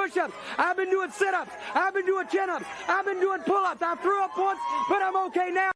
push-ups. I've been doing sit-ups. I've been doing chin-ups. I've been doing pull-ups. I threw up once, but I'm okay now.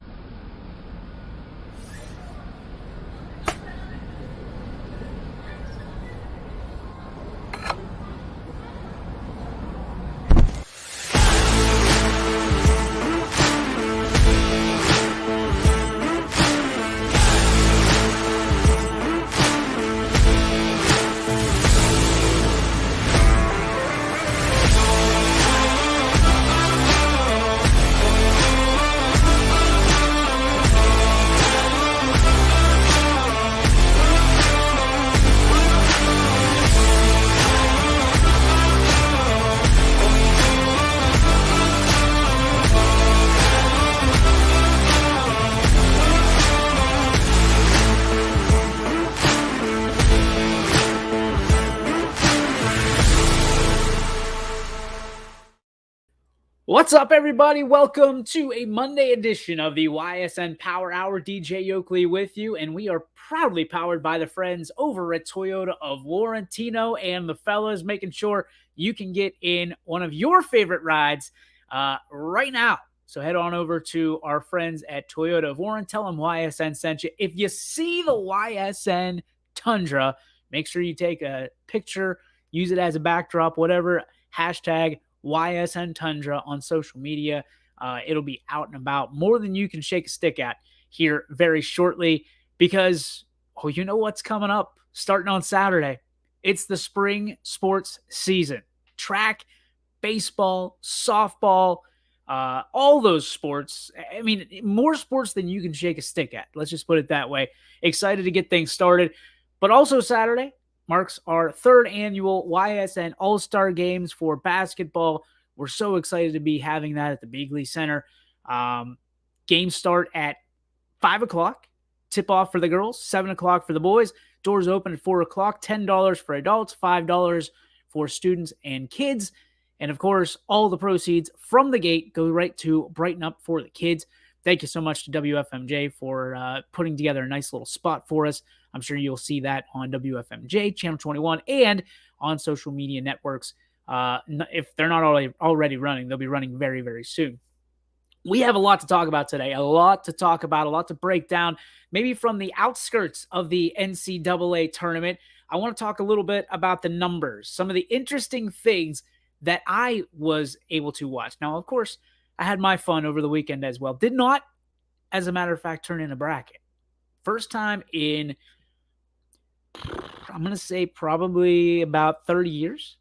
What's up, everybody? Welcome to a Monday edition of the Ysn Power Hour. DJ Yoakley with you, and we are proudly powered by the friends over at Toyota of Warrantino and the fellas, making sure you can get in one of your favorite rides right now. So head on over to our friends at Toyota of Warren. Tell them YSN sent you. If you see the YSN Tundra, make sure you take a picture, use it as a backdrop, whatever, hashtag YSN Tundra on social media. It'll be out and about more than you can shake a stick at here very shortly because, you know what's coming up starting on Saturday. It's the spring sports season. Track, baseball, softball, all those sports. I mean, more sports than you can shake a stick at. Let's just put it that way. Excited to get things started. But also Saturday marks our third annual YSN All-Star Games for basketball. We're so excited to be having that at the Beagley Center. Games start at 5 o'clock. Tip-off for the girls, 7 o'clock for the boys. Doors open at 4 o'clock, $10 for adults, $5 for students and kids. And, of course, all the proceeds from the gate go right to Brighten Up for the Kids. Thank you so much to WFMJ for putting together a nice little spot for us. I'm sure you'll see that on WFMJ, Channel 21, and on social media networks. If they're not already running, they'll be running very, very soon. We have a lot to talk about today, a lot to break down, maybe from the outskirts of the NCAA tournament. I want to talk a little bit about the numbers, some of the interesting things that I was able to watch. Now, of course, I had my fun over the weekend as well. Did not, as a matter of fact, turn in a bracket. First time in, I'm going to say probably about 30 years.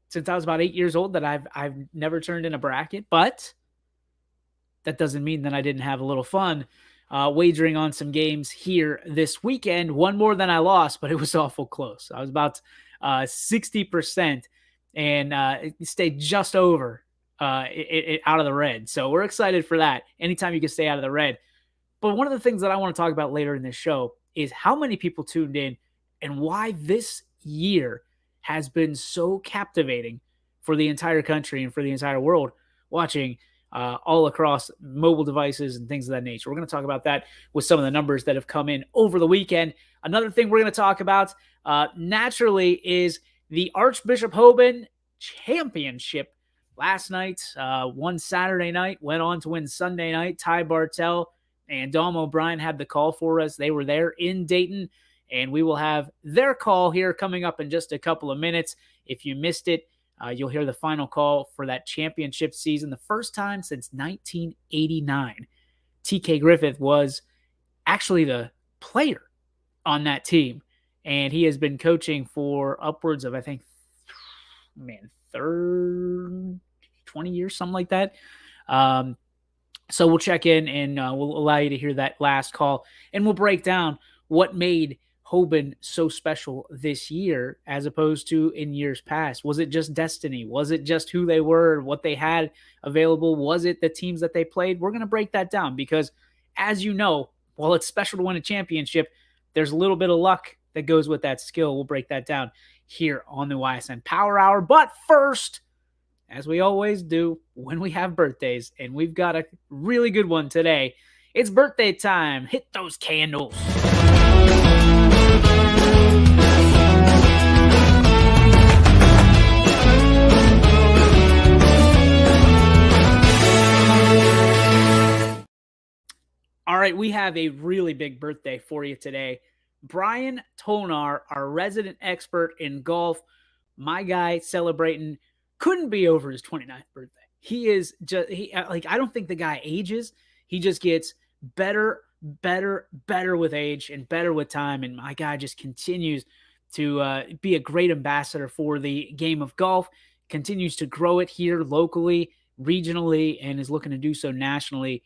Since I was about 8 years old that I've never turned in a bracket. But that doesn't mean that I didn't have a little fun wagering on some games here this weekend. One more than I lost, but it was awful close. I was about 60% and it stayed just over out of the red. So we're excited for that. Anytime you can stay out of the red. But one of the things that I want to talk about later in this show is how many people tuned in and why this year has been so captivating for the entire country and for the entire world watching all across mobile devices and things of that nature. We're going to talk about that with some of the numbers that have come in over the weekend. Another thing we're going to talk about naturally is the Archbishop Hoban Championship. Last night, won Saturday night, went on to win Sunday night. Ty Bartell and Dom O'Brien had the call for us. They were there in Dayton, and we will have their call here coming up in just a couple of minutes. If you missed it, you'll hear the final call for that championship season, the first time since 1989. TK Griffith was actually the player on that team, and he has been coaching for upwards of, I think, 20 years, something like that. So we'll check in and we'll allow you to hear that last call, and we'll break down what made Hoban so special this year as opposed to in years past. Was it just destiny? Was it just who they were, what they had available? Was it the teams that they played? We're going to break that down because, as you know, while it's special to win a championship, there's a little bit of luck that goes with that skill. We'll break that down here on the YSN Power Hour. But first, as we always do when we have birthdays, and we've got a really good one today, it's birthday time. Hit those candles. All right, we have a really big birthday for you today. Brian Tonar, our resident expert in golf, my guy celebrating, couldn't be over his 29th birthday. He is just, I don't think the guy ages. He just gets better with age and better with time. And my guy just continues to be a great ambassador for the game of golf, continues to grow it here locally, regionally, and is looking to do so nationally.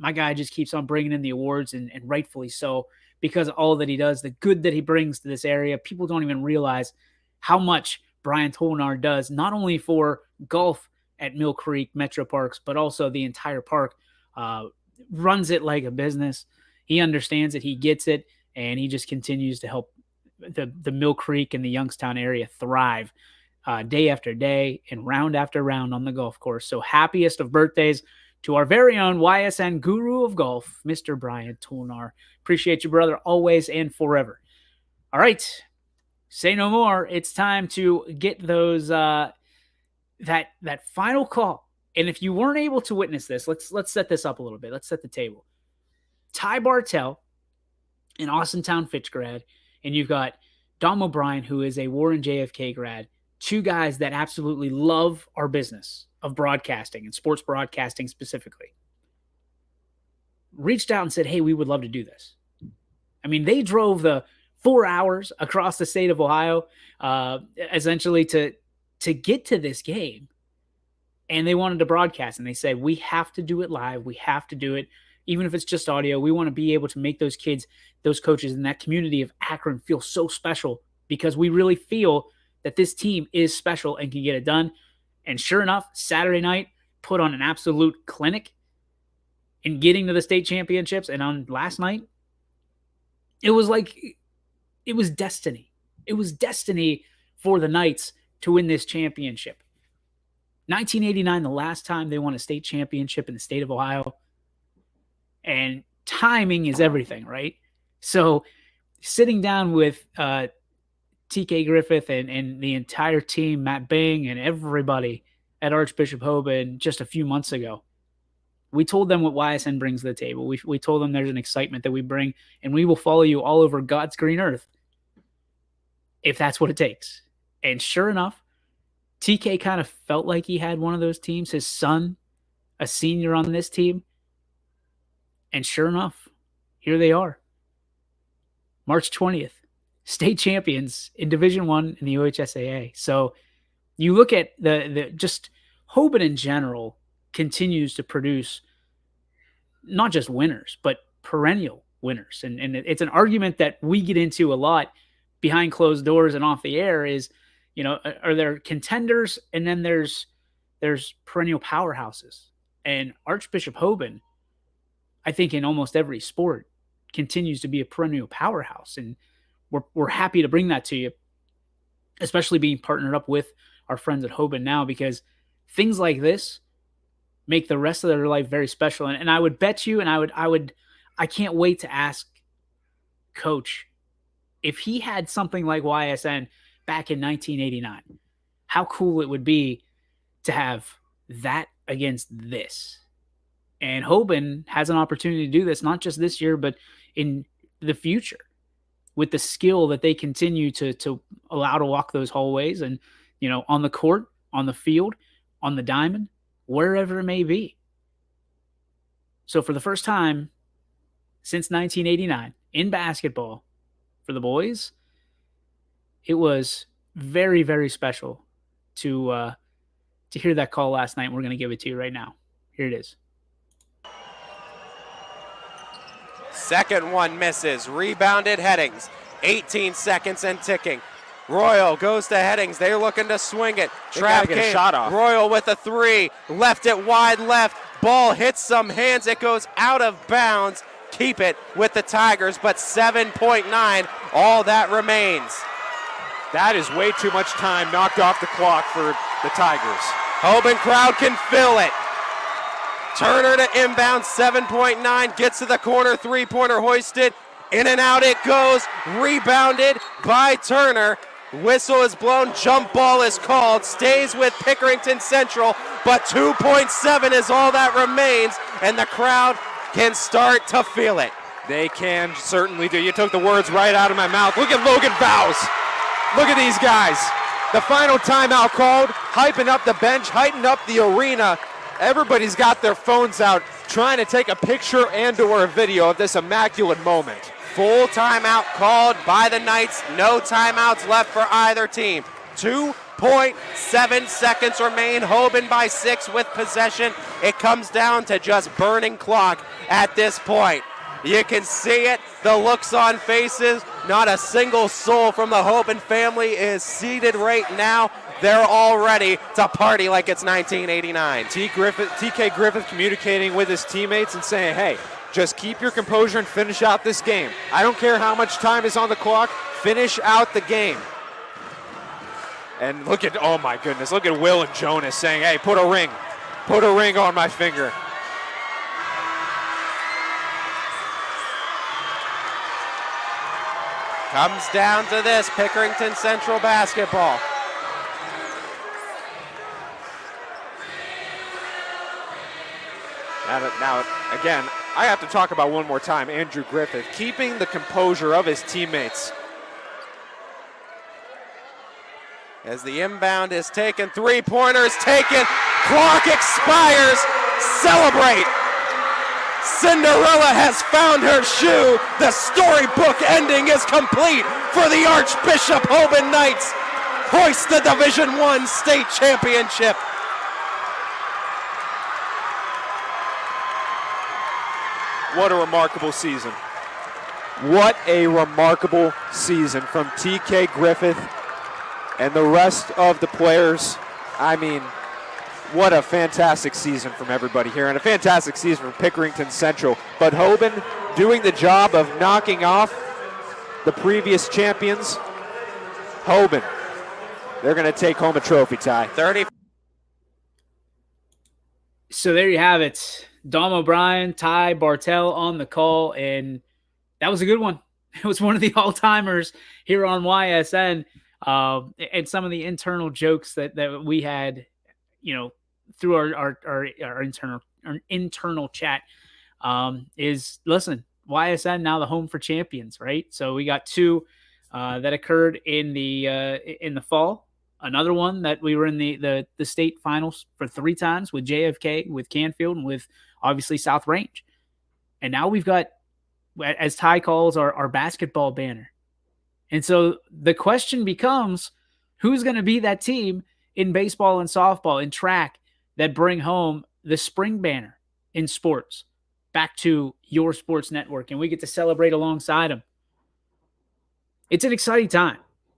My guy just keeps on bringing in the awards, and rightfully so, because of all that he does, the good that he brings to this area. People don't even realize how much Brian Tonar does, not only for golf at Mill Creek Metro Parks, but also the entire park. Runs it like a business. He understands it. He gets it, and he just continues to help the Mill Creek and the Youngstown area thrive day after day and round after round on the golf course. So happiest of birthdays to our very own YSN guru of golf, Mr. Brian Tonar. Appreciate you, brother, always and forever. All right, say no more. It's time to get those that final call. And if you weren't able to witness this, let's set this up a little bit. Let's set the table. Ty Bartell, an Austintown Fitch grad, and you've got Dom O'Brien, who is a Warren JFK grad. Two guys that absolutely love our business of broadcasting and sports broadcasting specifically, reached out and said, hey, we would love to do this. I mean, they drove the 4 hours across the state of Ohio, essentially to get to this game. And they wanted to broadcast, and they said, we have to do it live. We have to do it. Even if it's just audio, we want to be able to make those kids, those coaches in that community of Akron feel so special, because we really feel that this team is special and can get it done. And sure enough, Saturday night put on an absolute clinic in getting to the state championships. And on last night, it was destiny. It was destiny for the Knights to win this championship. 1989, the last time they won a state championship in the state of Ohio. And timing is everything, right? So sitting down with TK Griffith and the entire team, Matt Bing and everybody at Archbishop Hoban just a few months ago, we told them what YSN brings to the table. We told them there's an excitement that we bring, and we will follow you all over God's green earth if that's what it takes. And sure enough, TK kind of felt like he had one of those teams, his son, a senior on this team. And sure enough, here they are. March 20th, state champions in Division I in the OHSAA. So you look at the just Hoban in general continues to produce not just winners, but perennial winners. And it's an argument that we get into a lot behind closed doors and off the air is, you know, are there contenders? And then there's perennial powerhouses. And Archbishop Hoban, I think in almost every sport, continues to be a perennial powerhouse. And we're happy to bring that to you, especially being partnered up with our friends at Hoban now, because things like this make the rest of their life very special. And I would bet you, and I can't wait to ask Coach if he had something like YSN back in 1989, how cool it would be to have that against this. And Hoban has an opportunity to do this, not just this year, but in the future, with the skill that they continue to allow to walk those hallways and, you know, on the court, on the field, on the diamond, wherever it may be. So for the first time since 1989 in basketball for the boys, it was very, very special to hear that call last night. We're going to give it to you right now. Here it is. Second one misses. Rebounded Headings. 18 seconds and ticking. Royal goes to Headings. They're looking to swing it. Trap get a shot off. Royal with a three. Left it wide left. Ball hits some hands. It goes out of bounds. Keep it with the Tigers, but 7.9. All that remains. That is way too much time knocked off the clock for the Tigers. Hoban crowd can fill it. Turner to inbound, 7.9, gets to the corner, three-pointer hoisted, in and out it goes, rebounded by Turner. Whistle is blown, jump ball is called, stays with Pickerington Central, but 2.7 is all that remains, and the crowd can start to feel it. They can certainly do. You took the words right out of my mouth. Look at Logan Vows. Look at these guys. The final timeout called, hyping up the bench, hyping up the arena. Everybody's got their phones out, trying to take a picture and/or a video of this immaculate moment. Full timeout called by the Knights. No timeouts left for either team. 2.7 seconds remain. Hoban by 6 with possession. It comes down to just burning clock at this point. You can see it, the looks on faces. Not a single soul from the Hoban family is seated right now. They're all ready to party like it's 1989. TK Griffith communicating with his teammates and saying, hey, just keep your composure and finish out this game. I don't care how much time is on the clock, finish out the game. And look at, oh my goodness, look at Will and Jonas saying, hey, put a ring on my finger. Comes down to this, Pickerington Central basketball. Now, again, I have to talk about one more time, Andrew Griffith, keeping the composure of his teammates. As the inbound is taken, three-pointers taken, clock expires, celebrate. Cinderella has found her shoe. The storybook ending is complete for the Archbishop Hoban Knights. Hoist the Division I state championship. What a remarkable season. What a remarkable season from TK Griffith and the rest of the players. I mean, what a fantastic season from everybody here, and a fantastic season from Pickerington Central. But Hoban doing the job of knocking off the previous champions. Hoban, they're going to take home a trophy, Ty. 30. So there you have it. Dom O'Brien, Ty Bartell on the call, and that was a good one. It was one of the all-timers here on YSN, and some of the internal jokes that we had, you know, through our internal chat is, listen, YSN now the home for champions, right? So we got two that occurred in the fall. Another one that we were in the state finals for 3 times with JFK, with Canfield, and with obviously South Range. And now we've got, as Ty calls, our basketball banner. And so the question becomes, who's going to be that team in baseball and softball and track that bring home the spring banner in sports back to your sports network, and we get to celebrate alongside them? It's an exciting time.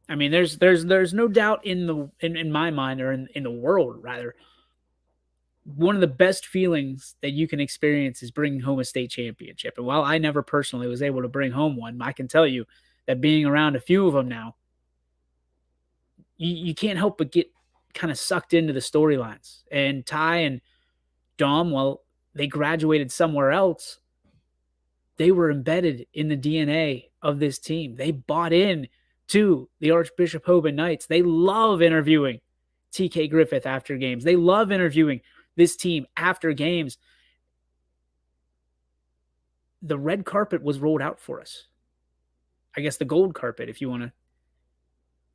I mean, there's no doubt in my mind, or in the world rather, one of the best feelings that you can experience is bringing home a state championship. And while I never personally was able to bring home one, I can tell you that being around a few of them now, you can't help but get kind of sucked into the storylines. And Ty and Dom, well, they graduated somewhere else. They were embedded in the DNA of this team. They bought in to the Archbishop Hoban Knights. They love interviewing TK Griffith after games. They love interviewing this team after games. The red carpet was rolled out for us. I guess the gold carpet, if you want to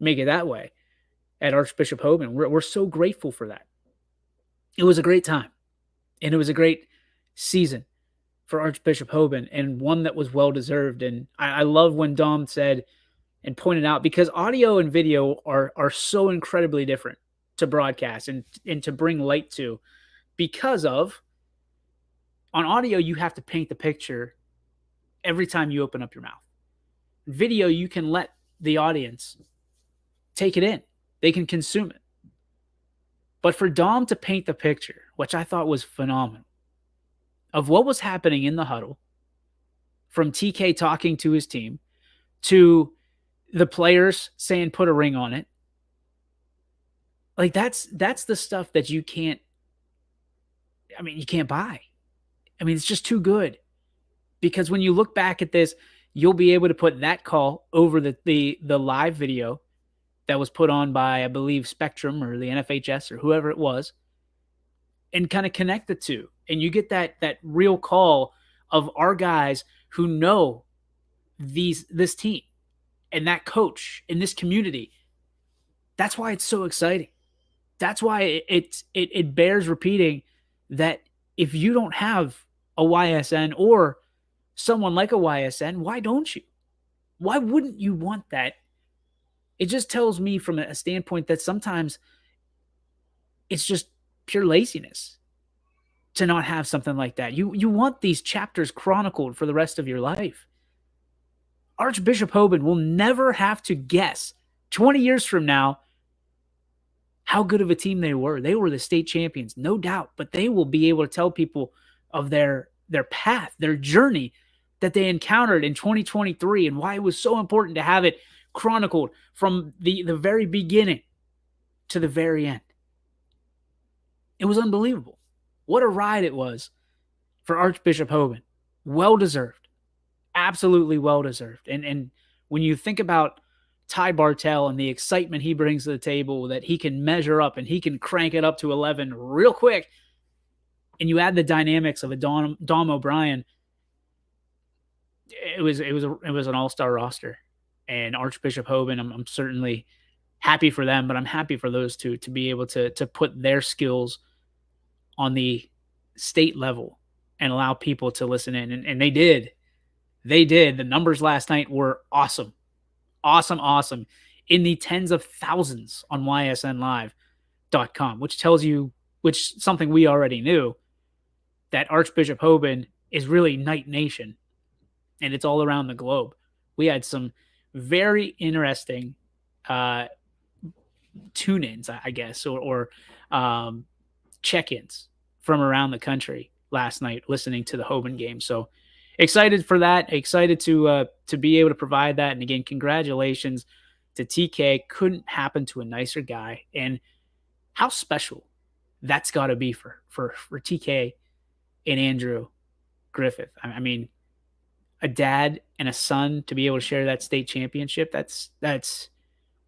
make it that way, at Archbishop Hoban. We're so grateful for that. It was a great time, and it was a great season for Archbishop Hoban, and one that was well-deserved. And I love when Dom said and pointed out, because audio and video are so incredibly different to broadcast and to bring light to, because of, on audio, you have to paint the picture every time you open up your mouth. Video, you can let the audience take it in. They can consume it. But for Dom to paint the picture, which I thought was phenomenal, of what was happening in the huddle, from TK talking to his team, to the players saying put a ring on it, like that's the stuff that you can't buy. I mean, it's just too good. Because when you look back at this, you'll be able to put that call over the live video that was put on by, I believe, Spectrum or the NFHS or whoever it was, and kind of connect the two. And you get that real call of our guys who know this team and that coach in this community. That's why it's so exciting. That's why it bears repeating that if you don't have a YSN or someone like a YSN, why don't you? Why wouldn't you want that? It just tells me from a standpoint that sometimes it's just pure laziness to not have something like that. You want these chapters chronicled for the rest of your life. Archbishop Hoban will never have to guess 20 years from now how good of a team they were. They were the state champions, no doubt, but they will be able to tell people of their path, their journey that they encountered in 2023 and why it was so important to have it chronicled from the very beginning to the very end. It was unbelievable. What a ride it was for Archbishop Hoban. Well-deserved. Absolutely well-deserved. And when you think about Ty Bartell and the excitement he brings to the table, that he can measure up and he can crank it up to 11 real quick, and you add the dynamics of a Dom O'Brien, it was an all-star roster. And Archbishop Hoban, I'm certainly happy for them, but I'm happy for those two to be able to put their skills on the state level and allow people to listen in. And they did. They did. The numbers last night were awesome. Awesome. In the tens of thousands on ysnlive.com, which something we already knew, that Archbishop Hoban is really Night Nation, and it's all around the globe. We had some very interesting tune-ins, I guess, or check-ins from around the country last night listening to the Hoban game. So excited for that. Excited to be able to provide that. And again, congratulations to TK. Couldn't happen to a nicer guy. And how special that's got to be for TK and Andrew Griffith. I mean, a dad and a son to be able to share that state championship. That's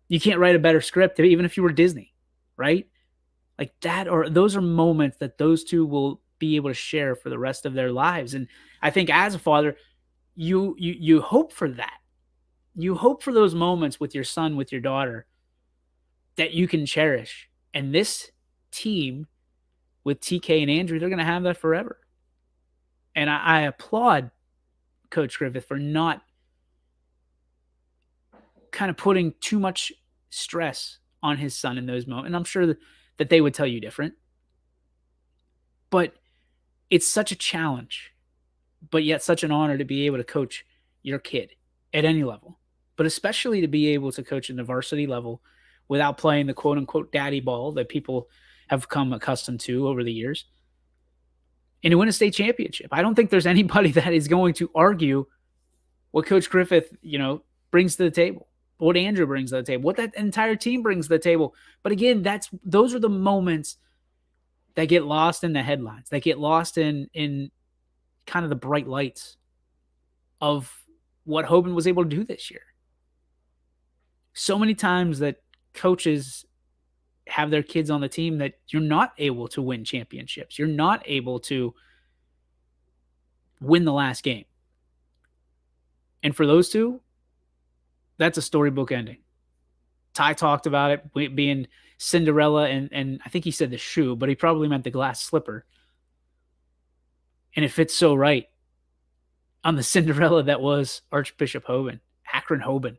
you can't write a better script, even if you were Disney, right? Like that, or those are moments that those two will be able to share for the rest of their lives. And I think as a father, you hope for that. You hope for those moments with your son, with your daughter, that you can cherish. And this team with TK and Andrew, they're going to have that forever. And I applaud Coach Griffith for not kind of putting too much stress on his son in those moments. And I'm sure that they would tell you different. But it's such a challenge, but yet such an honor to be able to coach your kid at any level, but especially to be able to coach in the varsity level without playing the quote-unquote daddy ball that people have come accustomed to over the years, and to win a state championship. I don't think there's anybody that is going to argue what Coach Griffith, brings to the table, what Andrew brings to the table, what that entire team brings to the table. But again, those are the moments that get lost in the headlines, that get lost in kind of the bright lights of what Hoban was able to do this year. So many times that coaches have their kids on the team that you're not able to win championships. You're not able to win the last game. And for those two, that's a storybook ending. Ty talked about it being Cinderella and I think he said the shoe, but he probably meant the glass slipper. And it fits so right on the Cinderella that was Archbishop Hoban, Akron Hoban.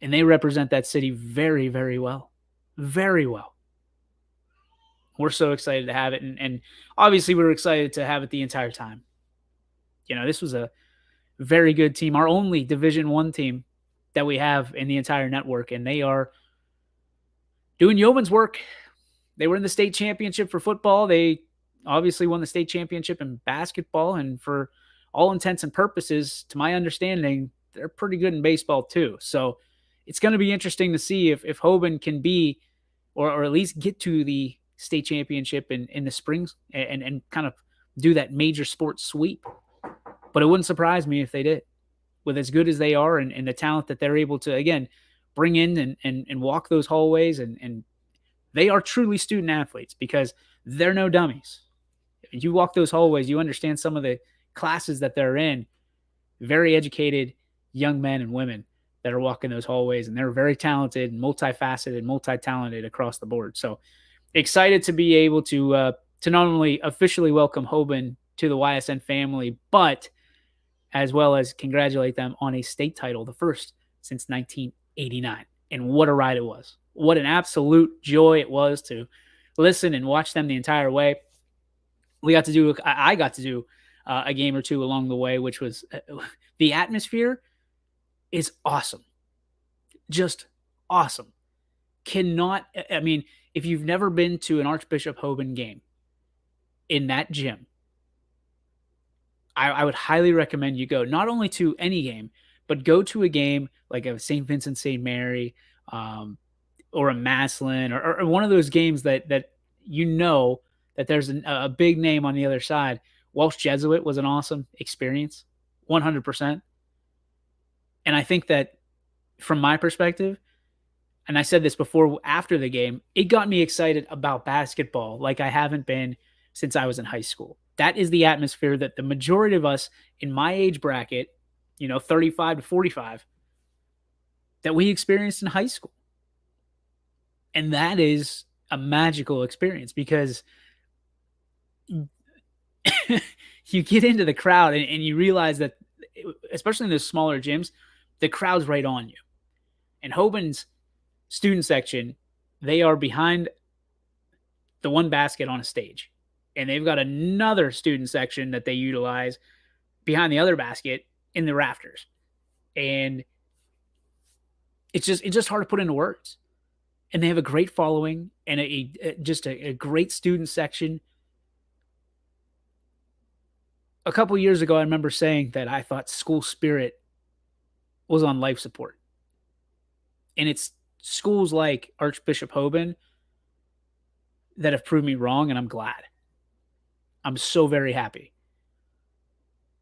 And they represent that city very, very well. Very well. We're so excited to have it. And obviously we were excited to have it the entire time. This was a very good team, our only Division I team that we have in the entire network. And they are doing yeoman's work. They were in the state championship for football. They obviously won the state championship in basketball. And for all intents and purposes, to my understanding, they're pretty good in baseball too. So it's going to be interesting to see if Hoban can be, or at least get to the state championship in the springs and kind of do that major sports sweep. But it wouldn't surprise me if they did, with as good as they are and the talent that they're able to, again, bring in and walk those hallways. And they are truly student athletes because they're no dummies. You walk those hallways, you understand some of the classes that they're in. Very educated young men and women that are walking those hallways, and they're very talented and multifaceted, multi-talented across the board. So excited to be able to not only officially welcome Hoban to the YSN family, but as well as congratulate them on a state title, the first since 1989. And what a ride it was. What an absolute joy it was to listen and watch them the entire way. I got to do a game or two along the way, which was the atmosphere is awesome. Just awesome. If you've never been to an Archbishop Hoban game in that gym, I would highly recommend you go not only to any game, but go to a game like a St. Vincent St. Mary or a Maslin or one of those games that that there's a big name on the other side. Welsh Jesuit was an awesome experience, 100%. And I think that from my perspective, and I said this before after the game, it got me excited about basketball like I haven't been since I was in high school. That is the atmosphere that the majority of us in my age bracket, 35 to 45, that we experienced in high school. And that is a magical experience because you get into the crowd and you realize that, especially in those smaller gyms, the crowd's right on you. And Hoban's student section, they are behind the one basket on a stage. And they've got another student section that they utilize behind the other basket in the rafters. And it's just hard to put into words. And they have a great following and a great student section. A couple years ago, I remember saying that I thought school spirit was on life support. And it's schools like Archbishop Hoban that have proved me wrong, and I'm glad. I'm so very happy.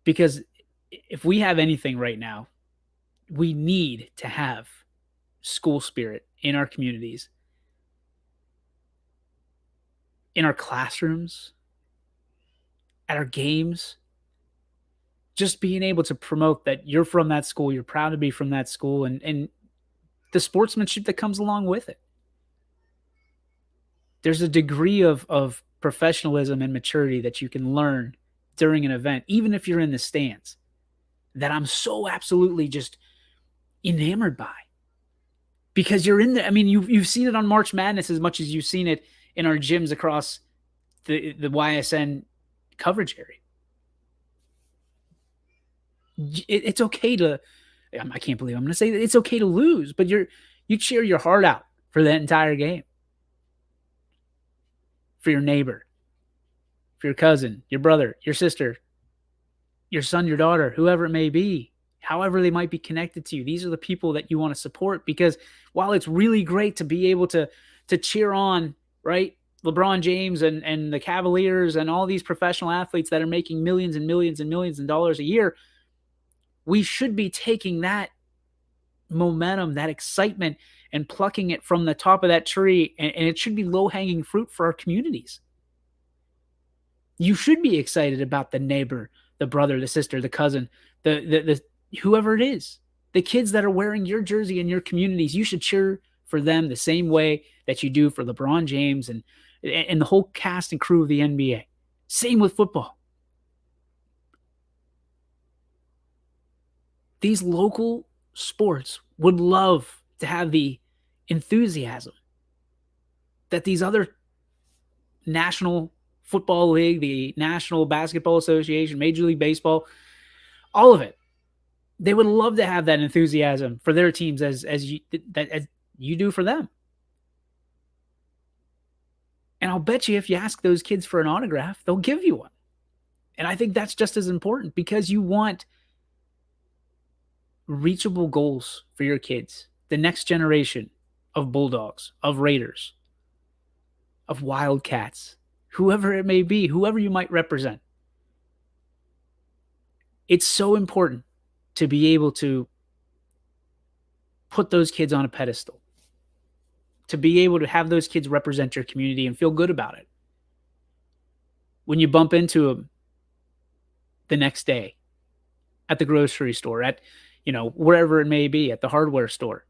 Because if we have anything right now, we need to have school spirit in our communities, in our classrooms, at our games. Just being able to promote that you're from that school, you're proud to be from that school, and the sportsmanship that comes along with it. There's a degree of professionalism and maturity that you can learn during an event, even if you're in the stands, that I'm so absolutely just enamored by. Because you're in there. I mean, you've seen it on March Madness as much as you've seen it in our gyms across the YSN coverage area. It's okay to, I can't believe I'm going to say that it's okay to lose, but you cheer your heart out for that entire game. For your neighbor, for your cousin, your brother, your sister, your son, your daughter, whoever it may be, however they might be connected to you. These are the people that you want to support, because while it's really great to be able to cheer on, right, LeBron James and the Cavaliers and all these professional athletes that are making millions and millions and millions of dollars a year, we should be taking that momentum, that excitement, and plucking it from the top of that tree, and it should be low-hanging fruit for our communities. You should be excited about the neighbor, the brother, the sister, the cousin, the whoever it is, the kids that are wearing your jersey in your communities. You should cheer for them the same way that you do for LeBron James and the whole cast and crew of the NBA. Same with football. These local sports would love to have the enthusiasm that these other National Football League, the National Basketball Association, Major League Baseball, all of it, they would love to have that enthusiasm for their teams as you do for them. And I'll bet you if you ask those kids for an autograph, they'll give you one. And I think that's just as important, because you want reachable goals for your kids, the next generation of Bulldogs, of Raiders, of Wildcats, whoever it may be, whoever you might represent. It's so important to be able to put those kids on a pedestal, to be able to have those kids represent your community and feel good about it. when you bump into them the next day at the grocery store, at, wherever it may be, at the hardware store,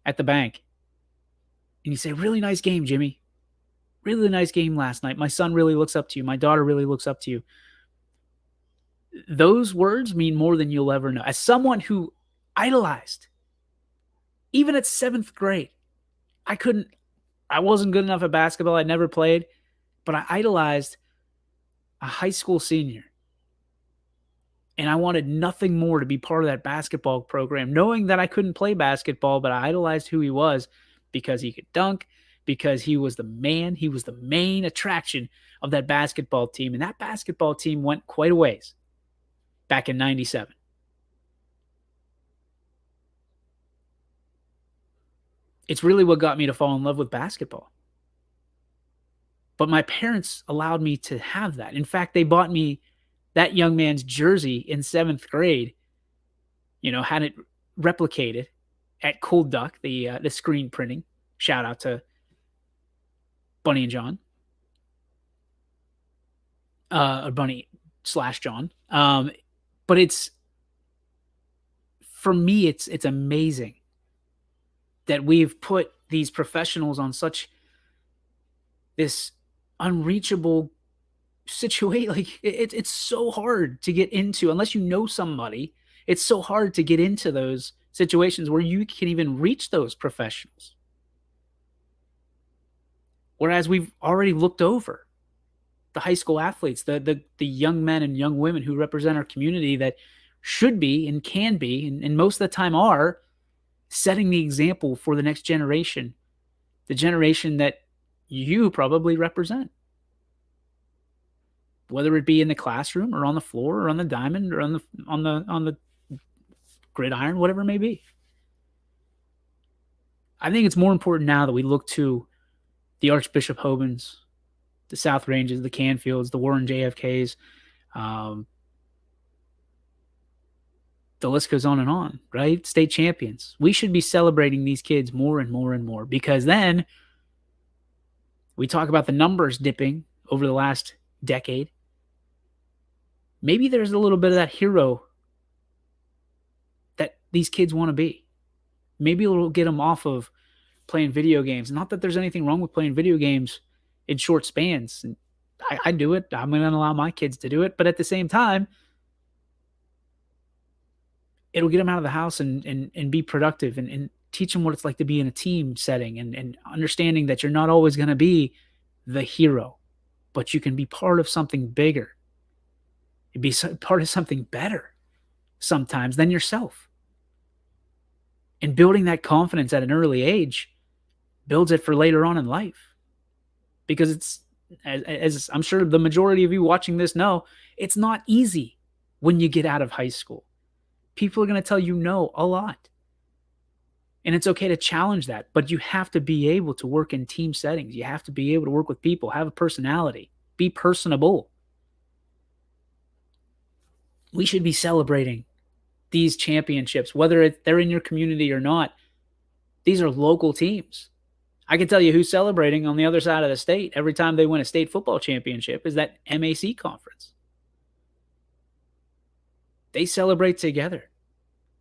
at the bank, and you say, really nice game, Jimmy. Really nice game last night. My son really looks up to you. My daughter really looks up to you. Those words mean more than you'll ever know. As someone who idolized, even at 7th grade, I wasn't good enough at basketball. I never played, but I idolized a high school senior. And I wanted nothing more to be part of that basketball program, knowing that I couldn't play basketball, but I idolized who he was because he could dunk, because he was the man. He was the main attraction of that basketball team. And that basketball team went quite a ways back in 97. It's really what got me to fall in love with basketball. But my parents allowed me to have that. In fact, they bought me that young man's jersey in 7th grade, had it replicated at Cold Duck, the screen printing. Shout out to Bunny and John. Or Bunny/John. But for me, it's amazing that we've put these professionals on such this unreachable situation. Like it's so hard to get into, unless you know somebody. It's so hard to get into those situations where you can even reach those professionals. Whereas we've already looked over the high school athletes, the young men and young women who represent our community that should be and can be, and most of the time are, setting the example for the next generation, the generation that you probably represent. Whether it be in the classroom or on the floor or on the diamond or on the gridiron, whatever it may be. I think it's more important now that we look to the Archbishop Hobans, the South Ranges, the Canfields, the Warren JFKs. The list goes on, right? State champions. We should be celebrating these kids more and more and more, because then we talk about the numbers dipping over the last decade. Maybe there's a little bit of that hero that these kids want to be. Maybe it'll get them off of playing video games. Not that there's anything wrong with playing video games in short spans. And I do it. I'm going to allow my kids to do it. But at the same time, it'll get them out of the house and be productive and teach them what it's like to be in a team setting and understanding that you're not always going to be the hero, but you can be part of something bigger. You'd be part of something better sometimes than yourself. And building that confidence at an early age builds it for later on in life. Because it's, as I'm sure the majority of you watching this know, it's not easy when you get out of high school. People are going to tell you no a lot. And it's okay to challenge that, but you have to be able to work in team settings. You have to be able to work with people, have a personality, be personable. We should be celebrating these championships, whether they're in your community or not. These are local teams. I can tell you who's celebrating on the other side of the state every time they win a state football championship is that MAC conference. They celebrate together.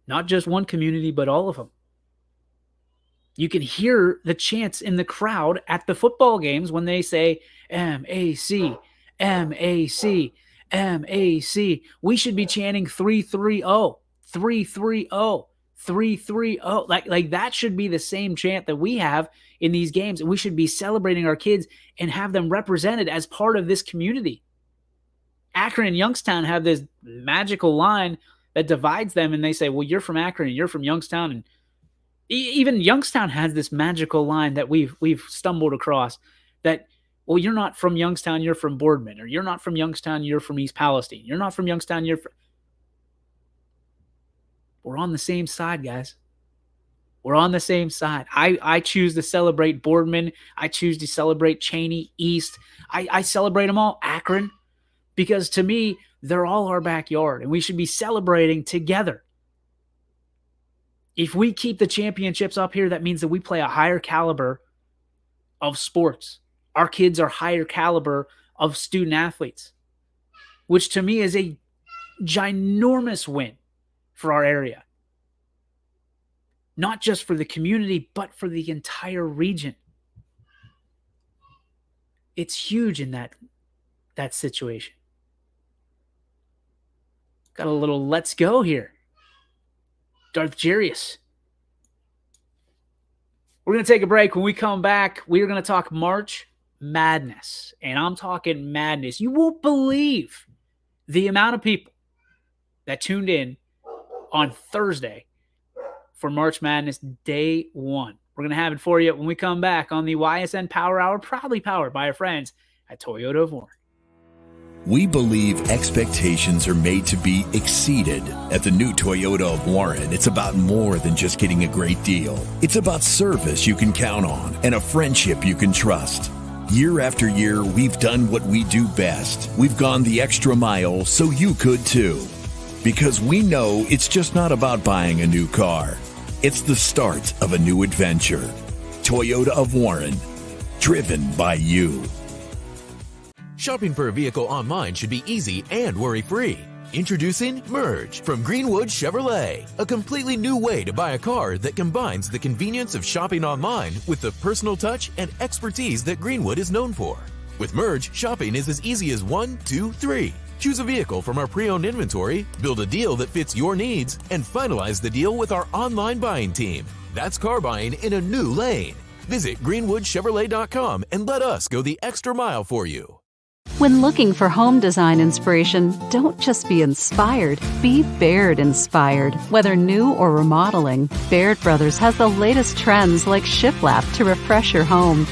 Not just one community, but all of them. You can hear the chants in the crowd at the football games when they say MAC, MAC, MAC. We should be chanting 330, 330, 330. Like that should be the same chant that we have in these games. And we should be celebrating our kids and have them represented as part of this community. Akron and Youngstown have this magical line that divides them, and they say, well, you're from Akron and you're from Youngstown. And even Youngstown has this magical line that we've stumbled across that, well, you're not from Youngstown, you're from Boardman, or you're not from Youngstown, you're from East Palestine. You're not from Youngstown, you're from... We're on the same side, guys. We're on the same side. I choose to celebrate Boardman. I choose to celebrate Cheney, East. I celebrate them all. Akron. Because to me, they're all our backyard, and we should be celebrating together. If we keep the championships up here, that means that we play a higher caliber of sports. Our kids are higher caliber of student athletes, which to me is a ginormous win for our area. Not just for the community, but for the entire region. It's huge in that situation. Got a little let's go here. Darth Jarius. We're going to take a break. When we come back, we are going to talk March Madness. And I'm talking madness. You won't believe the amount of people that tuned in on Thursday for March Madness Day 1. We're going to have it for you when we come back on the YSN Power Hour, proudly powered by our friends at Toyota of Warren. We believe expectations are made to be exceeded. At the new Toyota of Warren, it's about more than just getting a great deal. It's about service you can count on and a friendship you can trust. Year after year, we've done what we do best. We've gone the extra mile so you could too. Because we know it's just not about buying a new car. It's the start of a new adventure. Toyota of Warren, driven by you. Shopping for a vehicle online should be easy and worry-free. Introducing Merge from Greenwood Chevrolet, a completely new way to buy a car that combines the convenience of shopping online with the personal touch and expertise that Greenwood is known for. With Merge, shopping is as easy as 1, 2, 3. Choose a vehicle from our pre-owned inventory, build a deal that fits your needs, and finalize the deal with our online buying team. That's car buying in a new lane. Visit greenwoodchevrolet.com and let us go the extra mile for you. When looking for home design inspiration, don't just be inspired, be Baird inspired. Whether new or remodeling, Baird Brothers has the latest trends like shiplap to refresh your home.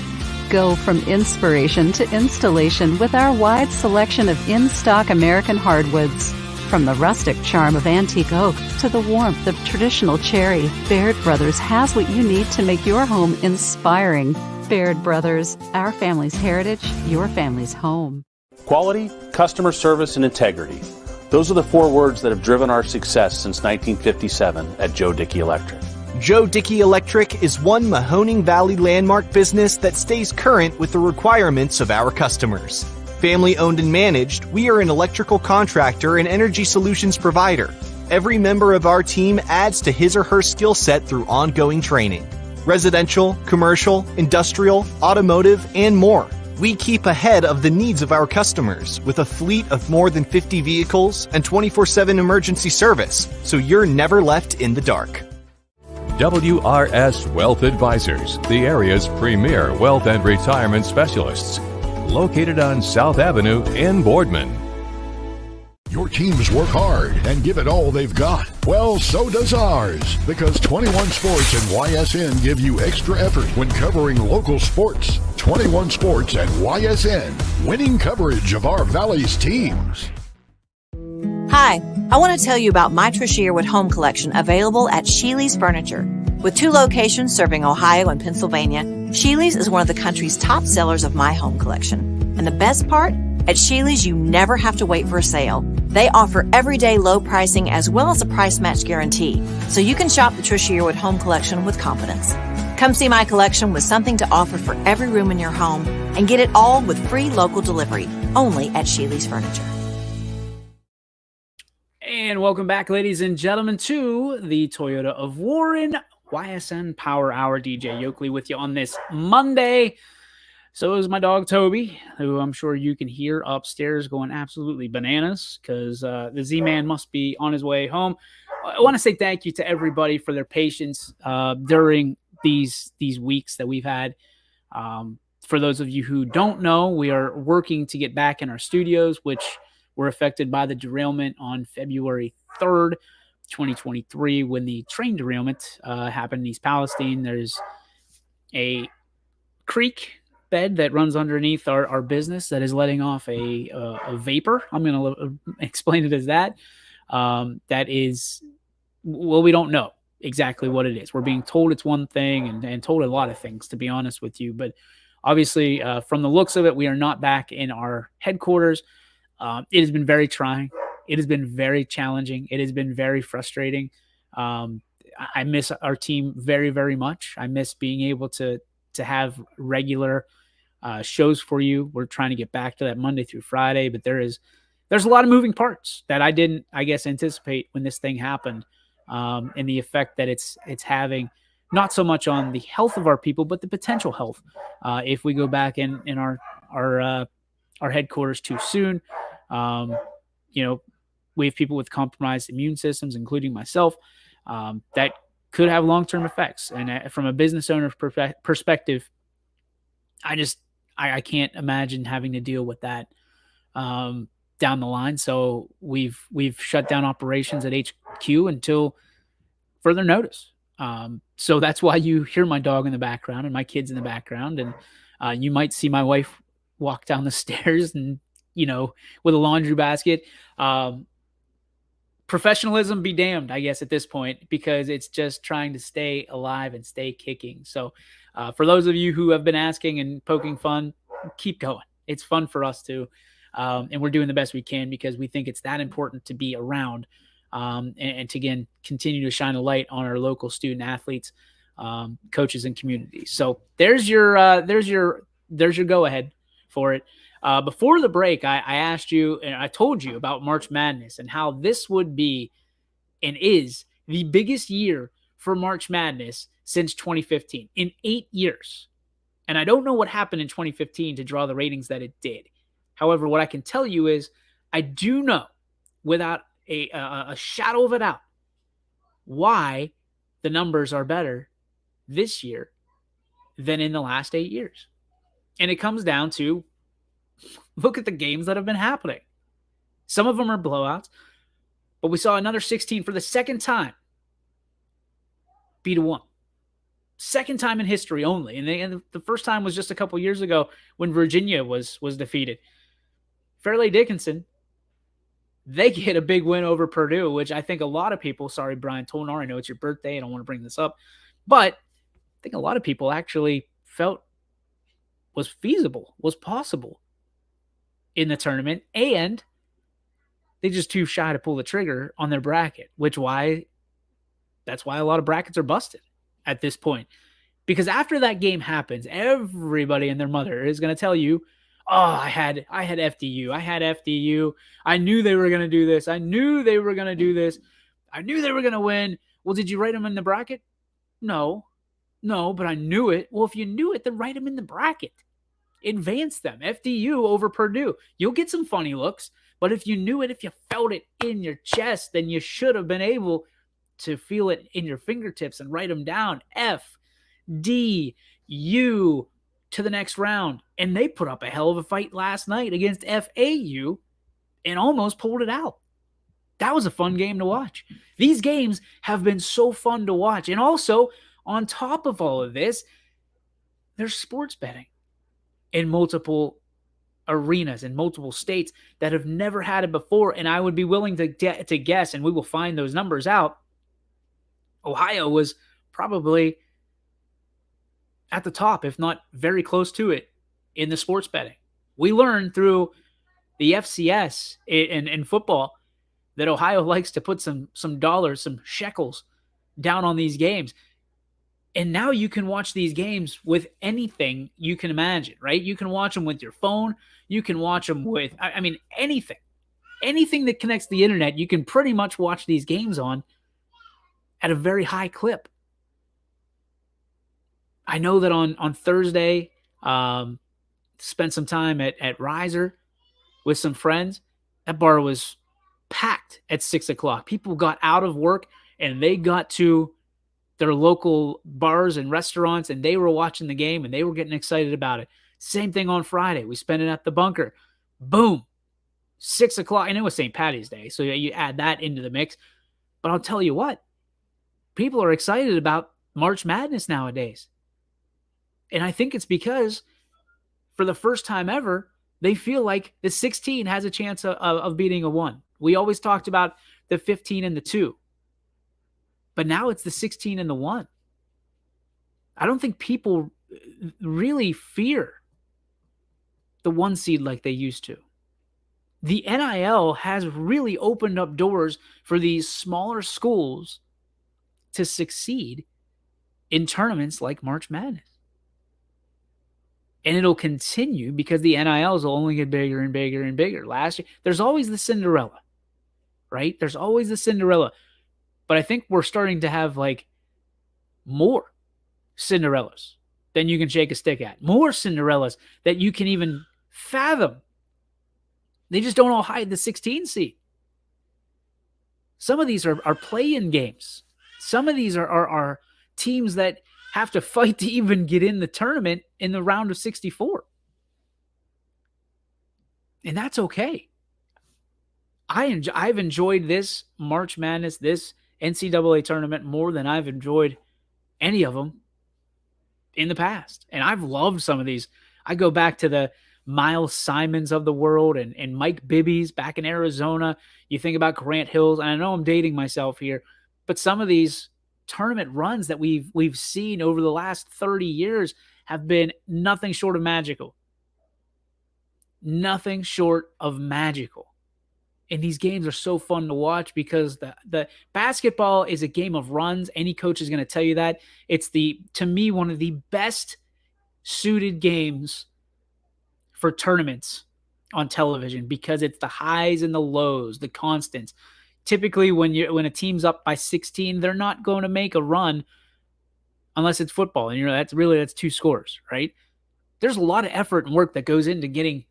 Go from inspiration to installation with our wide selection of in-stock American hardwoods. From the rustic charm of antique oak to the warmth of traditional cherry, Baird Brothers has what you need to make your home inspiring. Baird Brothers, our family's heritage, your family's home. Quality, customer service, and integrity. Those are the 4 words that have driven our success since 1957 at Joe Dickey Electric. Joe Dickey Electric is one Mahoning Valley landmark business that stays current with the requirements of our customers. Family owned and managed, we are an electrical contractor and energy solutions provider. Every member of our team adds to his or her skill set through ongoing training. Residential, commercial, industrial, automotive, and more. We keep ahead of the needs of our customers with a fleet of more than 50 vehicles and 24/7 emergency service, so you're never left in the dark. WRS Wealth Advisors, the area's premier wealth and retirement specialists. Located on South Avenue in Boardman. Your teams work hard and give it all they've got. Well, so does ours, because 21 Sports and YSN give you extra effort when covering local sports. 21 Sports and YSN, winning coverage of our Valley's teams. Hi, I want to tell you about my Trish Yearwood home collection available at Sheely's Furniture. With 2 locations serving Ohio and Pennsylvania, Sheely's is one of the country's top sellers of my home collection. And the best part? At Sheely's, you never have to wait for a sale. They offer everyday low pricing as well as a price match guarantee, so you can shop the Trish Yearwood home collection with confidence. Come see my collection with something to offer for every room in your home and get it all with free local delivery, only at Sheely's Furniture. And welcome back, ladies and gentlemen, to the Toyota of Warren YSN Power Hour. DJ Yokley with you on this Monday. So is my dog Toby, who I'm sure you can hear upstairs going absolutely bananas because the Z-Man must be on his way home. I want to say thank you to everybody for their patience during these weeks that we've had. For those of you who don't know, we are working to get back in our studios, which were affected by the derailment on February 3rd, 2023, when the train derailment happened in East Palestine. There's a creek bed that runs underneath our business that is letting off a vapor. I'm going to explain it as that. That is, well, we don't know exactly what it is. We're being told it's one thing and told a lot of things, to be honest with you. But obviously, from the looks of it, we are not back in our headquarters. It has been very trying. It has been very challenging. It has been very frustrating. I miss our team very, very much. I miss being able to have regular shows for you. We're trying to get back to that Monday through Friday, but there's a lot of moving parts that I didn't, I guess, anticipate when this thing happened, and the effect that it's having, not so much on the health of our people, but the potential health. If we go back in our headquarters too soon, we have people with compromised immune systems, including myself, that could have long-term effects. And from a business owner's perspective, I can't imagine having to deal with that down the line. So we've shut down operations at HQ until further notice. So that's why you hear my dog in the background and my kids in the background, and you might see my wife walk down the stairs and with a laundry basket. Professionalism be damned, I guess, at this point, because it's just trying to stay alive and stay kicking. So for those of you who have been asking and poking fun, keep going. It's fun for us too. And we're doing the best we can because we think it's that important to be around, and to, again, continue to shine a light on our local student athletes, coaches, and communities. So there's your go ahead for it. Before the break, I asked you and I told you about March Madness and how this would be and is the biggest year for March Madness since 2015 in 8 years. And I don't know what happened in 2015 to draw the ratings that it did. However, what I can tell you is I do know without a shadow of a doubt why the numbers are better this year than in the last 8 years. And it comes down to, look at the games that have been happening. Some of them are blowouts, but we saw another 16 for the second time beat a 1. Second time in history only. And the first time was just a couple years ago when Virginia was defeated. Fairleigh Dickinson, they get a big win over Purdue, which I think a lot of people, sorry, Brian Tolnar, I know it's your birthday, I don't want to bring this up, but I think a lot of people actually felt was feasible, was possible in the tournament, and they just too shy to pull the trigger on their bracket, that's why a lot of brackets are busted at this point. Because after that game happens, everybody and their mother is going to tell you, oh, I had FDU. I had FDU. I knew they were going to do this. I knew they were going to do this. I knew they were going to win. Well, did you write them in the bracket? No, but I knew it. Well, if you knew it, then write them in the bracket. Advance them. FDU over Purdue. You'll get some funny looks, but if you knew it, if you felt it in your chest, then you should have been able to feel it in your fingertips and write them down. FDU to the next round. And they put up a hell of a fight last night against FAU and almost pulled it out. That was a fun game to watch. These games have been so fun to watch. And also, on top of all of this, there's sports betting in multiple arenas in multiple states that have never had it before. And I would be willing to guess, and we will find those numbers out, Ohio was probably at the top, if not very close to it, in the sports betting. We learned through the FCS in football that Ohio likes to put some dollars, some shekels down on these games. And now you can watch these games with anything you can imagine, right? You can watch them with your phone. You can watch them with, anything. Anything that connects to the internet, you can pretty much watch these games on at a very high clip. I know that on Thursday, spent some time at Riser with some friends. That bar was packed at 6 o'clock. People got out of work and they got to their local bars and restaurants, and they were watching the game and they were getting excited about it. Same thing on Friday. We spent it at the Bunker. Boom. 6 o'clock. And it was St. Patty's Day, so you add that into the mix. But I'll tell you what, people are excited about March Madness nowadays. And I think it's because for the first time ever, they feel like the 16 has a chance of beating a 1. We always talked about the 15 and the 2. But now it's the 16 and the 1. I don't think people really fear the 1 seed like they used to. The NIL has really opened up doors for these smaller schools to succeed in tournaments like March Madness. And it'll continue because the NILs will only get bigger and bigger and bigger. Last year, there's always the Cinderella, right? There's always the Cinderella. But I think we're starting to have like more Cinderellas than you can shake a stick at. More Cinderellas that you can even fathom. They just don't all hide the 16 seed. Some of these are play-in games. Some of these are teams that have to fight to even get in the tournament in the round of 64. And that's okay. I've enjoyed this March Madness, this NCAA tournament more than I've enjoyed any of them in the past. And I've loved some of these. I go back to the Miles Simons of the world and Mike Bibby's back in Arizona. You think about Grant Hills, and I know I'm dating myself here, but some of these tournament runs that we've seen over the last 30 years have been nothing short of magical. Nothing short of magical. And these games are so fun to watch because the basketball is a game of runs. Any coach is going to tell you that. It's to me, one of the best suited games for tournaments on television because it's the highs and the lows, the constants. Typically, when a team's up by 16, they're not going to make a run unless it's football. And that's 2 scores, right? There's a lot of effort and work that goes into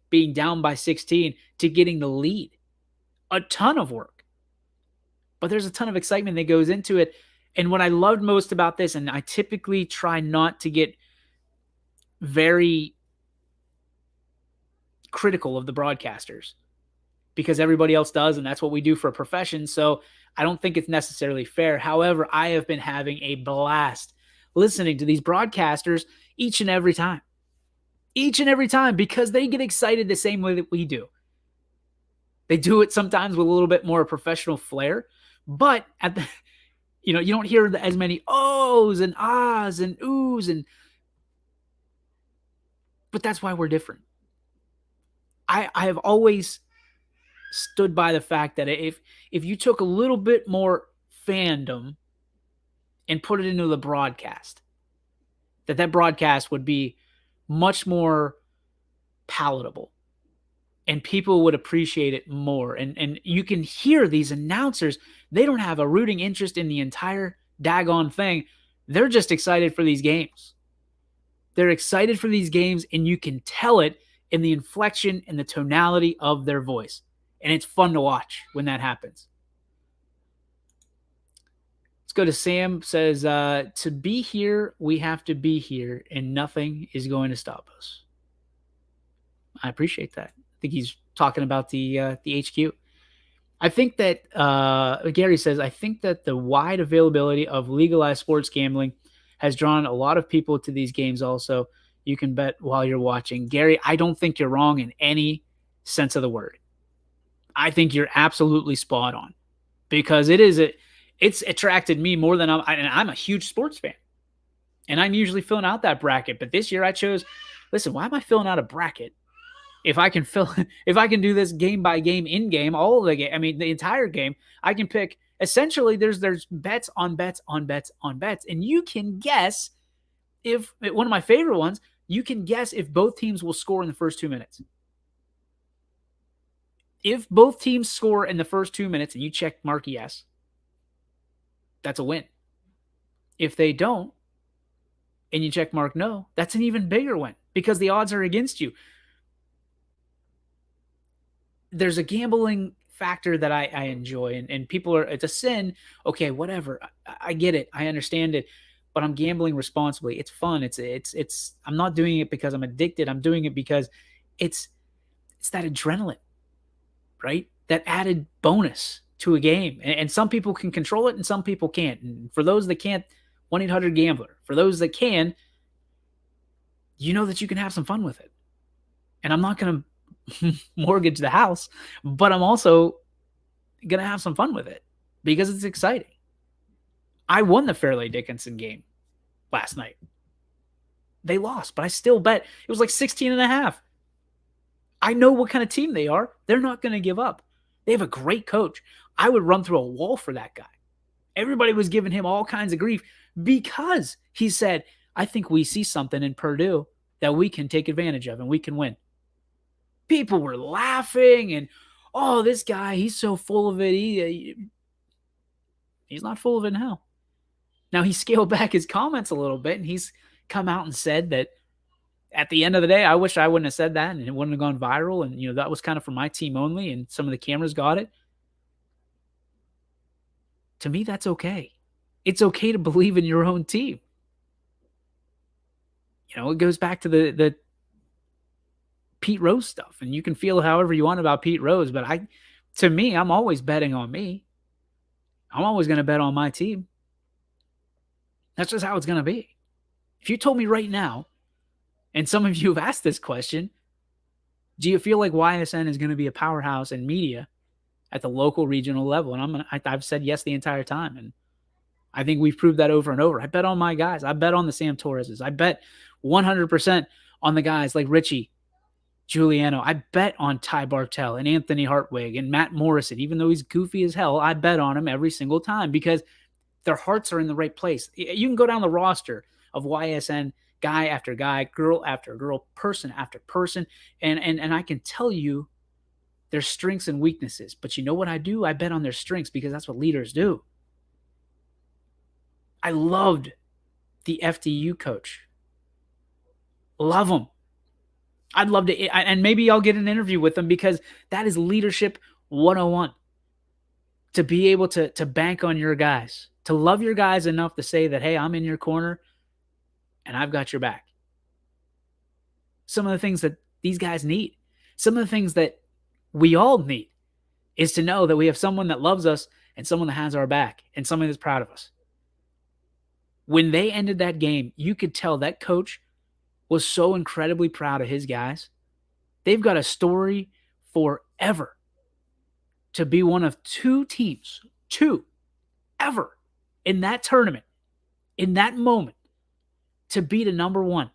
being down by 16 to getting the lead. A ton of work. But there's a ton of excitement that goes into it. And what I loved most about this, and I typically try not to get very critical of the broadcasters because everybody else does, and that's what we do for a profession. So I don't think it's necessarily fair. However, I have been having a blast listening to these broadcasters each and every time. Each and every time because they get excited the same way that we do. They do it sometimes with a little bit more professional flair, but you don't hear as many ohs and ahs and oohs but that's why we're different. I have always stood by the fact that if you took a little bit more fandom and put it into the broadcast, that broadcast would be much more palatable. And people would appreciate it more. And you can hear these announcers. They don't have a rooting interest in the entire daggone thing. They're just excited for these games. They're excited for these games, and you can tell it in the inflection and the tonality of their voice. And it's fun to watch when that happens. Let's go to Sam. Says, to be here, we have to be here, and nothing is going to stop us. I appreciate that. I think he's talking about the HQ. I think that Gary says, I think that the wide availability of legalized sports gambling has drawn a lot of people to these games also. You can bet while you're watching. Gary, I don't think you're wrong in any sense of the word. I think you're absolutely spot on because it's attracted me more than I'm a huge sports fan. And I'm usually filling out that bracket. But this year I chose, listen, why am I filling out a bracket? If I can do this game by game in game, all of the game, the entire game, I can pick. Essentially, there's bets on bets on bets on bets, and you can guess if one of my favorite ones. You can guess if both teams will score in the first 2 minutes. If both teams score in the first 2 minutes, and you check mark yes, that's a win. If they don't, and you check mark no, that's an even bigger win because the odds are against you. There's a gambling factor that I enjoy, and people it's a sin. Okay, whatever. I get it. I understand it, but I'm gambling responsibly. It's fun. It's I'm not doing it because I'm addicted. I'm doing it because it's that adrenaline, right? That added bonus to a game. And some people can control it and some people can't. And for those that can't, 1-800-GAMBLER. For those that can, you know that you can have some fun with it. And I'm not going to mortgage the house, but I'm also going to have some fun with it because it's exciting. I won the Fairleigh Dickinson game last night. They lost, but I still bet. It was like 16.5. I know what kind of team they are. They're not going to give up. They have a great coach. I would run through a wall for that guy. Everybody was giving him all kinds of grief because he said, I think we see something in Purdue that we can take advantage of and we can win. People were laughing and, oh, this guy, he's so full of it. He's not full of it now. Now, he scaled back his comments a little bit, and he's come out and said that at the end of the day, I wish I wouldn't have said that and it wouldn't have gone viral. And, that was kind of for my team only, and some of the cameras got it. To me, that's okay. It's okay to believe in your own team. It goes back to the Pete Rose stuff, and you can feel however you want about Pete Rose, but to me, I'm always betting on me. I'm always going to bet on my team. That's just how it's going to be. If you told me right now, and some of you have asked this question, do you feel like YSN is going to be a powerhouse in media at the local, regional level? And I've said yes the entire time, and I think we've proved that over and over. I bet on my guys. I bet on the Sam Torreses. I bet 100% on the guys like Richie Giuliano. I bet on Ty Bartell and Anthony Hartwig and Matt Morrison. Even though he's goofy as hell, I bet on him every single time because their hearts are in the right place. You can go down the roster of YSN, guy after guy, girl after girl, person after person, and I can tell you their strengths and weaknesses. But you know what I do? I bet on their strengths because that's what leaders do. I loved the FDU coach. Love him. I'd love to, and maybe I'll get an interview with him because that is leadership 101. To be able to bank on your guys, to love your guys enough to say that, hey, I'm in your corner and I've got your back. Some of the things that these guys need, some of the things that we all need is to know that we have someone that loves us and someone that has our back and someone that's proud of us. When they ended that game, you could tell that coach was so incredibly proud of his guys. They've got a story forever to be one of two teams, ever in that tournament, in that moment, to beat a number one,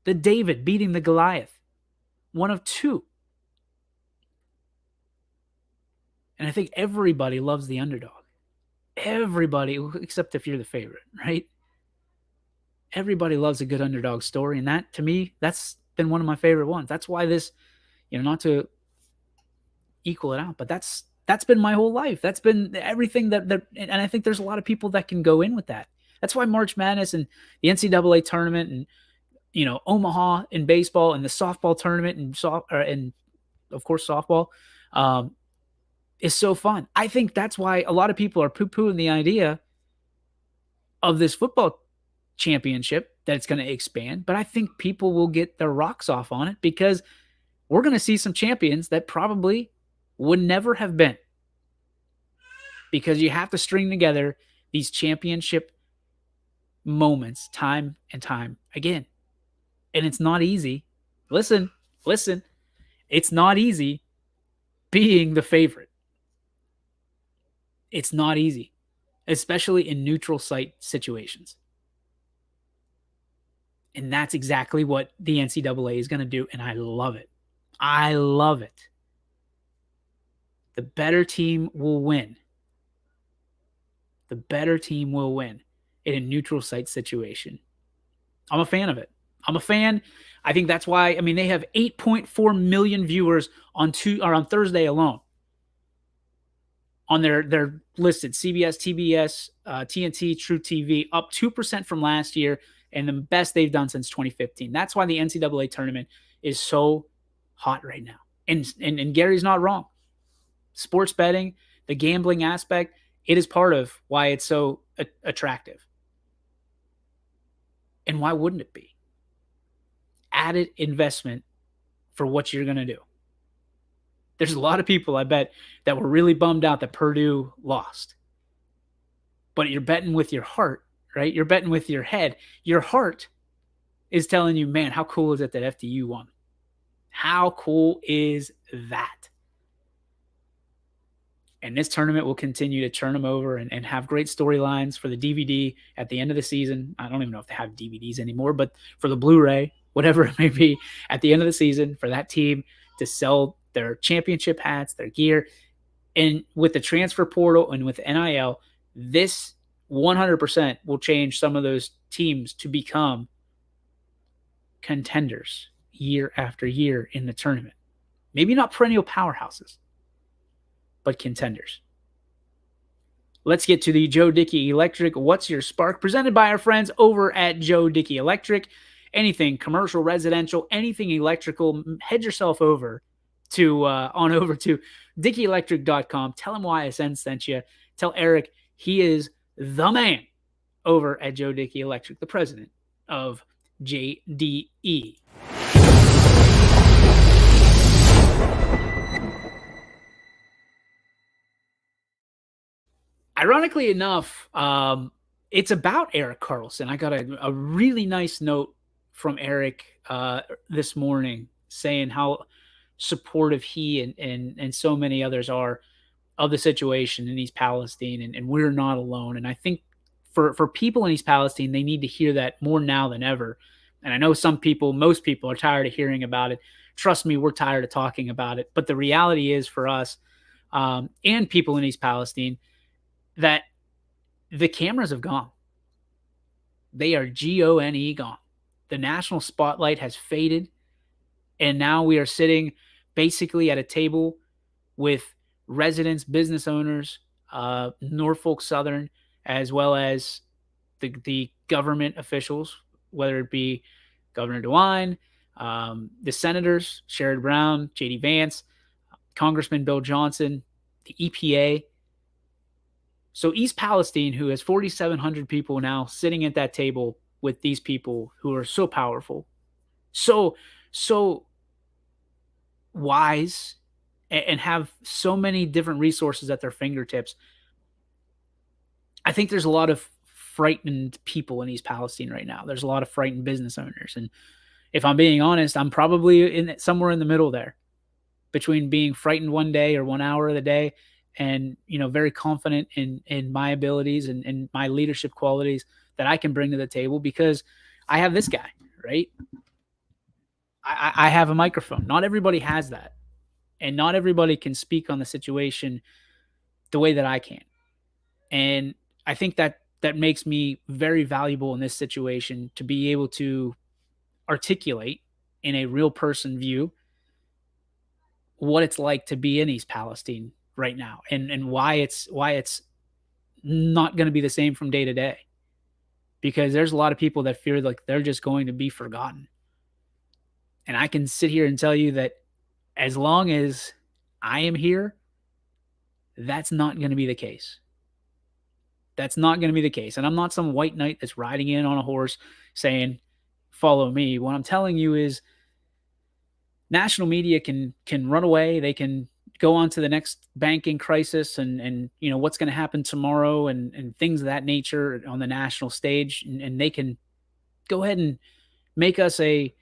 the David beating the Goliath, one of two. And I think everybody loves the underdog. Everybody, except if you're the favorite, right? Everybody loves a good underdog story. And that, to me, that's been one of my favorite ones. That's why this, not to equal it out, but that's been my whole life. That's been everything that, and I think there's a lot of people that can go in with that. That's why March Madness and the NCAA tournament and, Omaha in baseball and the softball tournament and of course softball is so fun. I think that's why a lot of people are poo-pooing the idea of this football championship, that it's going to expand, but I think people will get their rocks off on it because we're going to see some champions that probably would never have been, because you have to string together these championship moments time and time again. And it's not easy. Listen, it's not easy being the favorite. It's not easy, especially in neutral site situations. And that's exactly what the NCAA is going to do, and I love it. I love it. The better team will win. The better team will win in a neutral site situation. I'm a fan of it. I'm a fan. I think that's why, they have 8.4 million viewers on Thursday alone. On their listed CBS, TBS, TNT, True TV, up 2% from last year, and the best they've done since 2015. That's why the NCAA tournament is so hot right now. And Gary's not wrong. Sports betting, the gambling aspect, it is part of why it's so attractive. And why wouldn't it be? Added investment for what you're going to do. There's a lot of people, I bet, that were really bummed out that Purdue lost. But you're betting with your heart, right? You're betting with your head. Your heart is telling you, man, how cool is it that FDU won? How cool is that? And this tournament will continue to turn them over and have great storylines for the DVD at the end of the season. I don't even know if they have DVDs anymore, but for the Blu-ray, whatever it may be, at the end of the season, for that team to sell their championship hats, their gear. And with the transfer portal and with NIL, this 100% will change some of those teams to become contenders year after year in the tournament. Maybe not perennial powerhouses, but contenders. Let's get to the Joe Dickey Electric What's Your Spark? Presented by our friends over at Joe Dickey Electric. Anything commercial, residential, anything electrical, head yourself over to DickeyElectric.com. Tell him YSN sent you. Tell Eric he is the man over at Joe Dickey Electric, the president of JDE. Ironically enough, it's about Erik Karlsson. I got a really nice note from Eric this morning saying how supportive he and so many others are of the situation in East Palestine, and we're not alone. And I think for people in East Palestine, they need to hear that more now than ever. And I know most people are tired of hearing about it. Trust me, we're tired of talking about it. But the reality is for us and people in East Palestine that the cameras have gone. They are gone, gone. The national spotlight has faded, and now we are sitting basically at a table with residents, business owners, Norfolk Southern, as well as the government officials, whether it be Governor DeWine, the senators, Sherrod Brown, J.D. Vance, Congressman Bill Johnson, the EPA. So East Palestine, who has 4,700 people now sitting at that table with these people who are so powerful, so wise, and have so many different resources at their fingertips. I think there's a lot of frightened people in East Palestine right now. There's a lot of frightened business owners. And if I'm being honest, I'm probably somewhere in the middle there between being frightened one day or 1 hour of the day and, very confident in my abilities and my leadership qualities that I can bring to the table because I have this guy, right? I have a microphone. Not everybody has that. And not everybody can speak on the situation the way that I can. And I think that makes me very valuable in this situation to be able to articulate in a real person view what it's like to be in East Palestine right now and why it's not going to be the same from day to day. Because there's a lot of people that fear like they're just going to be forgotten. And I can sit here and tell you that as long as I am here, that's not going to be the case. That's not going to be the case. And I'm not some white knight that's riding in on a horse saying, follow me. What I'm telling you is national media can run away. They can go on to the next banking crisis and what's going to happen tomorrow and things of that nature on the national stage. And they can go ahead and make us a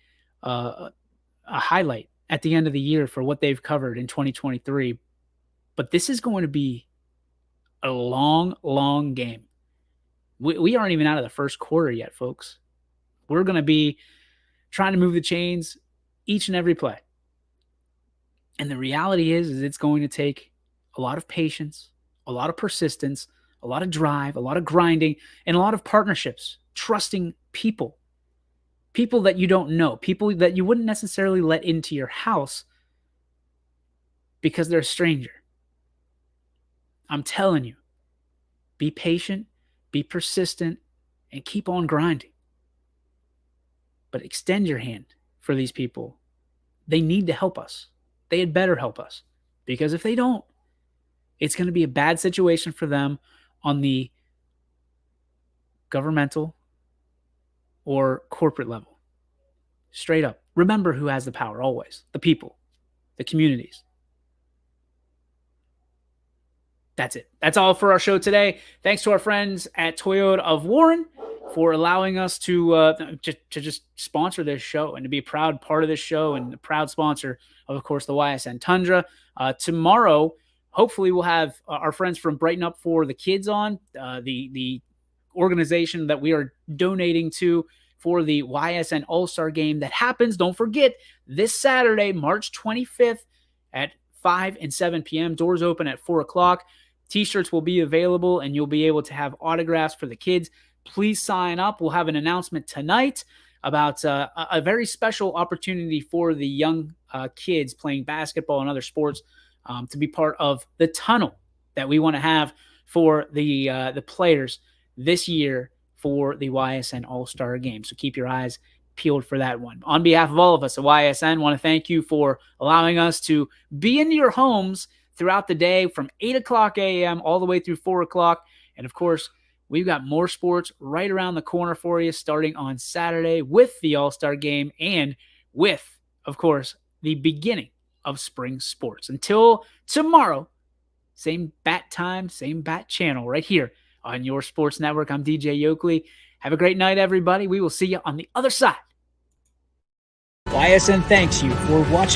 highlight at the end of the year for what they've covered in 2023. But this is going to be a long, long game. We aren't even out of the first quarter yet, folks. We're going to be trying to move the chains each and every play. And the reality is it's going to take a lot of patience, a lot of persistence, a lot of drive, a lot of grinding, and a lot of partnerships, trusting people that you don't know, people that you wouldn't necessarily let into your house because they're a stranger. I'm telling you, be patient, be persistent, and keep on grinding. But extend your hand for these people. They need to help us. They had better help us. Because if they don't, it's going to be a bad situation for them on the governmental or corporate level. Straight up. Remember who has the power always. The people. The communities. That's it. That's all for our show today. Thanks to our friends at Toyota of Warren for allowing us to just sponsor this show and to be a proud part of this show and a proud sponsor of course, the YSN Tundra. Tomorrow, hopefully, we'll have our friends from Brighten Up for the Kids on, the organization that we are donating to for the YSN All-Star Game that happens, don't forget, this Saturday, March 25th at 5 and 7 p.m. Doors open at 4 o'clock. T-shirts will be available, and you'll be able to have autographs for the kids. Please sign up. We'll have an announcement tonight. about a very special opportunity for the young kids playing basketball and other sports to be part of the tunnel that we want to have for the players this year for the YSN All-Star Game. So keep your eyes peeled for that one. On behalf of all of us at YSN, want to thank you for allowing us to be in your homes throughout the day from 8 o'clock a.m. all the way through 4 o'clock. And of course, we've got more sports right around the corner for you starting on Saturday with the All-Star Game and with, of course, the beginning of spring sports. Until tomorrow, same bat time, same bat channel right here on your sports network. I'm DJ Yoakley. Have a great night, everybody. We will see you on the other side. YSN thanks you for watching.